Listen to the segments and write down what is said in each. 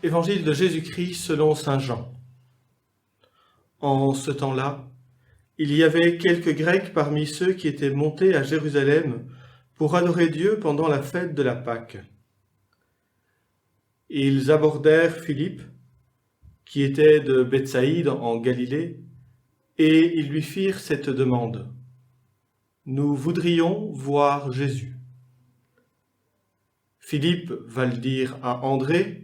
Évangile de Jésus-Christ selon saint Jean. En ce temps-là, il y avait quelques Grecs parmi ceux qui étaient montés à Jérusalem pour adorer Dieu pendant la fête de la Pâque. Ils abordèrent Philippe, qui était de Bethsaïde en Galilée, et ils lui firent cette demande. « Nous voudrions voir Jésus. » Philippe va le dire à André,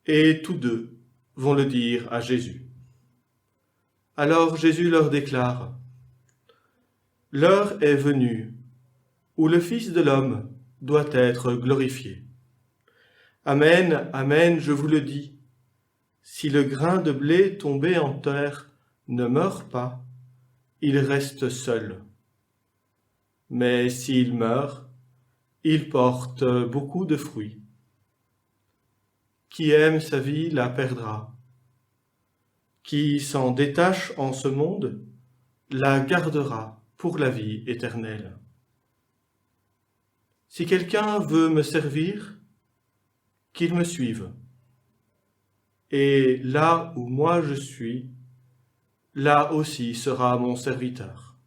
et tous deux vont le dire à Jésus. Alors Jésus leur déclare, « L'heure est venue où le Fils de l'homme doit être glorifié. Amen, amen, je vous le dis, si le grain de blé tombé en terre ne meurt pas, il reste seul. Mais s'il meurt, il porte beaucoup de fruits. Qui aime sa vie la perdra. Qui s'en détache en ce monde la gardera pour la vie éternelle. Si quelqu'un veut me servir, qu'il me suive. Et là où moi je suis, là aussi sera mon serviteur.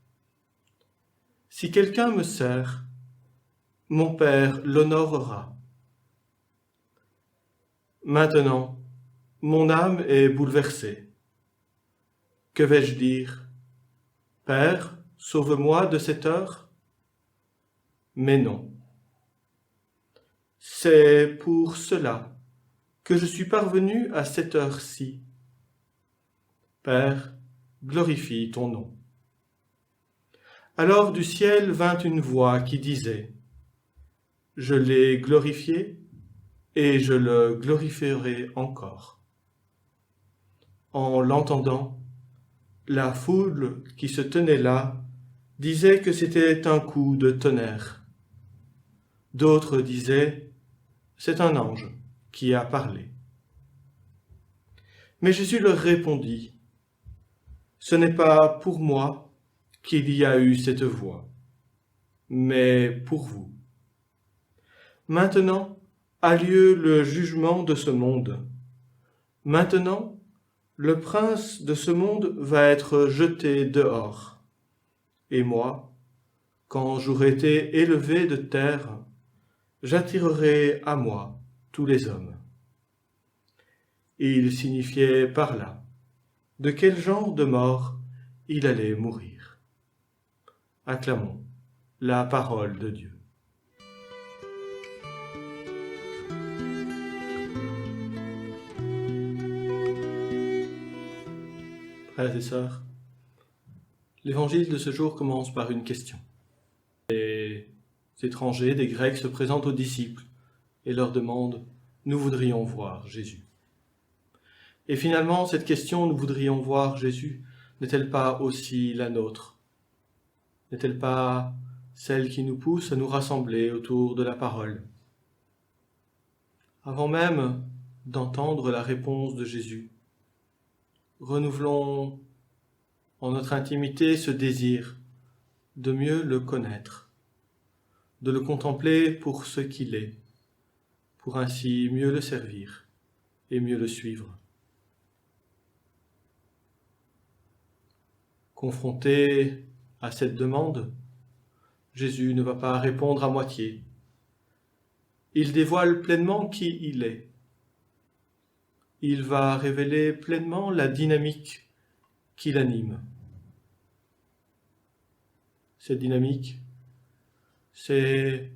Si quelqu'un me sert, mon Père l'honorera. Maintenant, mon âme est bouleversée. Que vais-je dire? Père, sauve-moi de cette heure? Mais non. C'est pour cela que je suis parvenu à cette heure-ci. Père, glorifie ton nom. Alors du ciel vint une voix qui disait, « Je l'ai glorifié, et je le glorifierai encore. » En l'entendant, la foule qui se tenait là disait que c'était un coup de tonnerre. D'autres disaient, c'est un ange qui a parlé. Mais Jésus leur répondit, ce n'est pas pour moi qu'il y a eu cette voix, mais pour vous. Maintenant a lieu le jugement de ce monde. Maintenant, le prince de ce monde va être jeté dehors. Et moi, quand j'aurai été élevé de terre, j'attirerai à moi tous les hommes. Il signifiait par là de quel genre de mort il allait mourir. Acclamons la parole de Dieu. Frères et sœurs, l'évangile de ce jour commence par une question. Les étrangers, des Grecs, se présentent aux disciples et leur demandent « Nous voudrions voir Jésus ». Et finalement, cette question « Nous voudrions voir Jésus » n'est-elle pas aussi la nôtre? N'est-elle pas celle qui nous pousse à nous rassembler autour de la parole? Avant même d'entendre la réponse de Jésus, renouvelons en notre intimité ce désir de mieux le connaître, de le contempler pour ce qu'il est, pour ainsi mieux le servir et mieux le suivre. Confronté à cette demande, Jésus ne va pas répondre à moitié. Il dévoile pleinement qui il est. Il va révéler pleinement la dynamique qui l'anime. Cette dynamique, c'est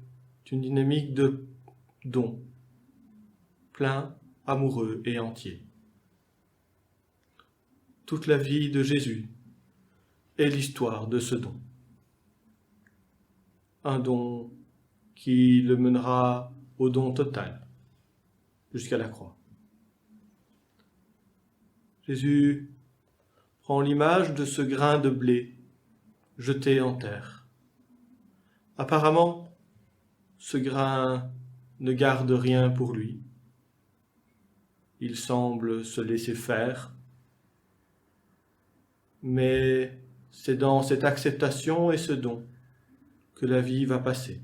une dynamique de don, plein, amoureux et entier. Toute la vie de Jésus est l'histoire de ce don. un don qui le mènera au don total, jusqu'à la croix. Jésus prend l'image de ce grain de blé jeté en terre. Apparemment, ce grain ne garde rien pour lui. Il semble se laisser faire, mais c'est dans cette acceptation et ce don que la vie va passer,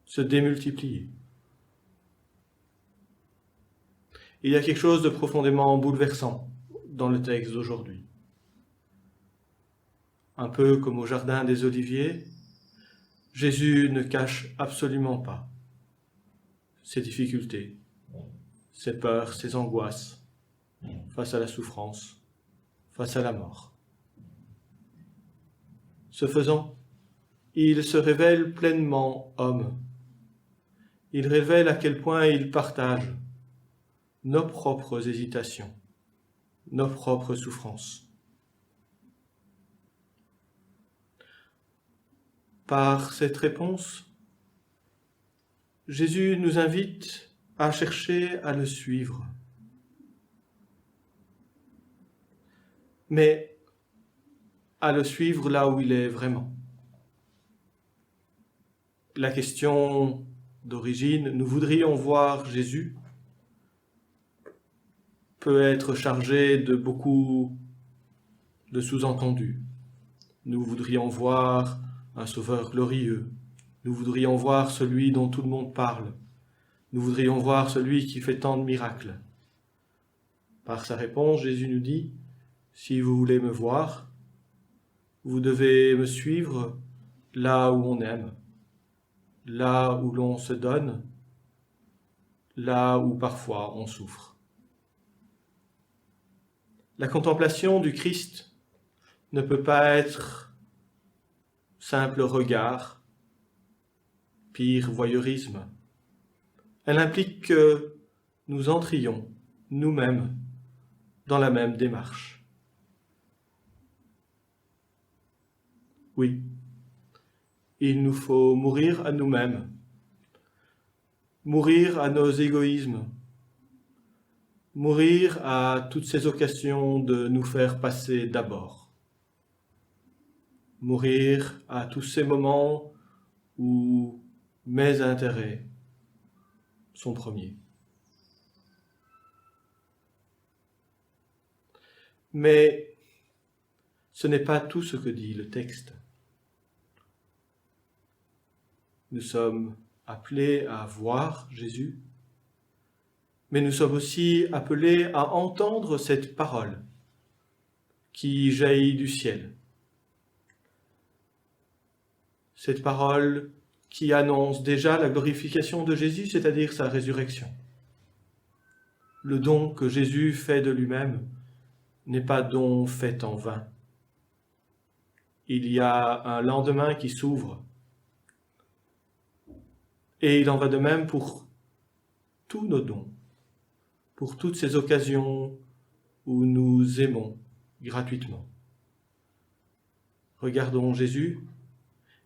se démultiplier. Il y a quelque chose de profondément bouleversant dans le texte d'aujourd'hui. Un peu comme au jardin des Oliviers, Jésus ne cache absolument pas ses difficultés, ses peurs, ses angoisses face à la souffrance, face à la mort. Ce faisant, il se révèle pleinement homme. Il révèle à quel point il partage nos propres hésitations, nos propres souffrances. Par cette réponse, Jésus nous invite à chercher à le suivre. Mais à le suivre là où il est vraiment. La question d'origine, nous voudrions voir Jésus, peut être chargée de beaucoup de sous-entendus. Nous voudrions voir un sauveur glorieux. Nous voudrions voir celui dont tout le monde parle. Nous voudrions voir celui qui fait tant de miracles. Par sa réponse, Jésus nous dit, si vous voulez me voir, vous devez me suivre là où on aime, là où l'on se donne, là où parfois on souffre. La contemplation du Christ ne peut pas être simple regard, pire voyeurisme. Elle implique que nous entrions nous-mêmes dans la même démarche. Oui, il nous faut mourir à nous-mêmes, mourir à nos égoïsmes, mourir à toutes ces occasions de nous faire passer d'abord, mourir à tous ces moments où mes intérêts sont premiers. Mais ce n'est pas tout ce que dit le texte. Nous sommes appelés à voir Jésus, mais nous sommes aussi appelés à entendre cette parole qui jaillit du ciel. Cette parole qui annonce déjà la glorification de Jésus, c'est-à-dire sa résurrection. Le don que Jésus fait de lui-même n'est pas don fait en vain. Il y a un lendemain qui s'ouvre. Et il en va de même pour tous nos dons, pour toutes ces occasions où nous aimons gratuitement. Regardons Jésus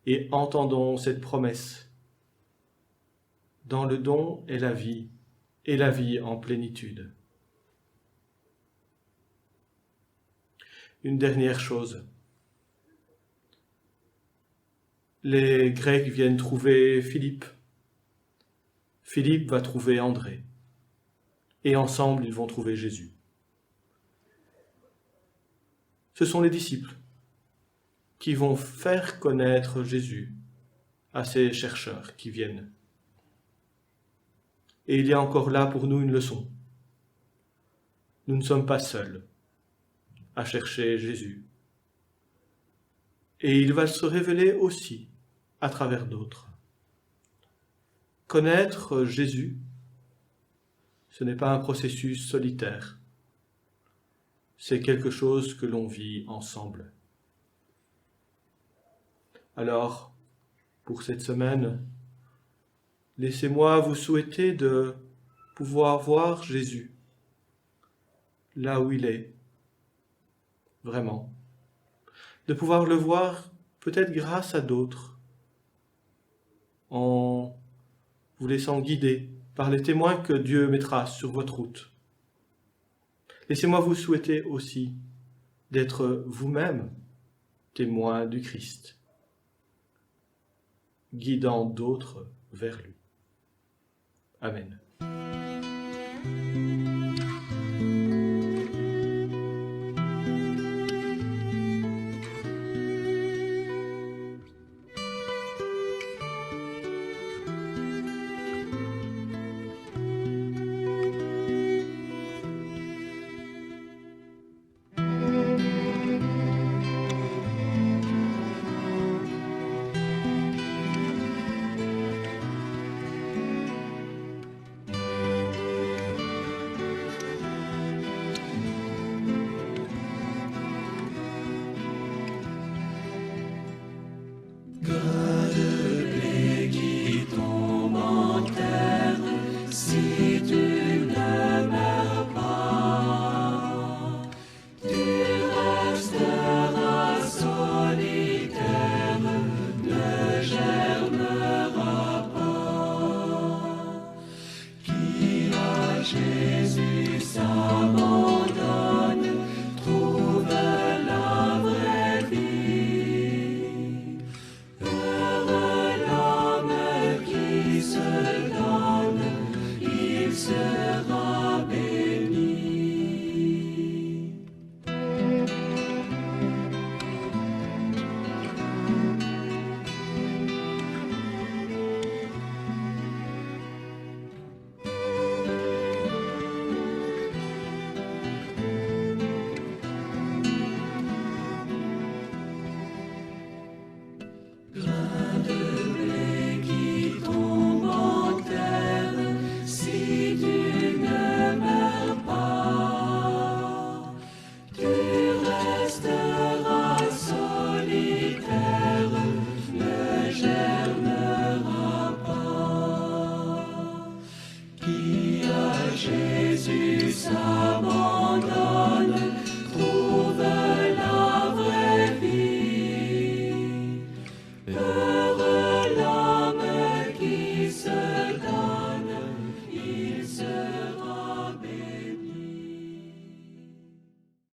et entendons cette promesse. Dans le don est la vie, et la vie en plénitude. Une dernière chose. Les Grecs viennent trouver Philippe. Philippe va trouver André. Et ensemble, ils vont trouver Jésus. Ce sont les disciples qui vont faire connaître Jésus à ces chercheurs qui viennent. Et il y a encore là pour nous une leçon. Nous ne sommes pas seuls à chercher Jésus. Et il va se révéler aussi à travers d'autres. Connaître Jésus, ce n'est pas un processus solitaire. C'est quelque chose que l'on vit ensemble. Alors, pour cette semaine, laissez-moi vous souhaiter de pouvoir voir Jésus là où il est, vraiment. De pouvoir le voir peut-être grâce à d'autres, en vous laissant guider par les témoins que Dieu mettra sur votre route. Laissez-moi vous souhaiter aussi d'être vous-même témoin du Christ, guidant d'autres vers lui. Amen.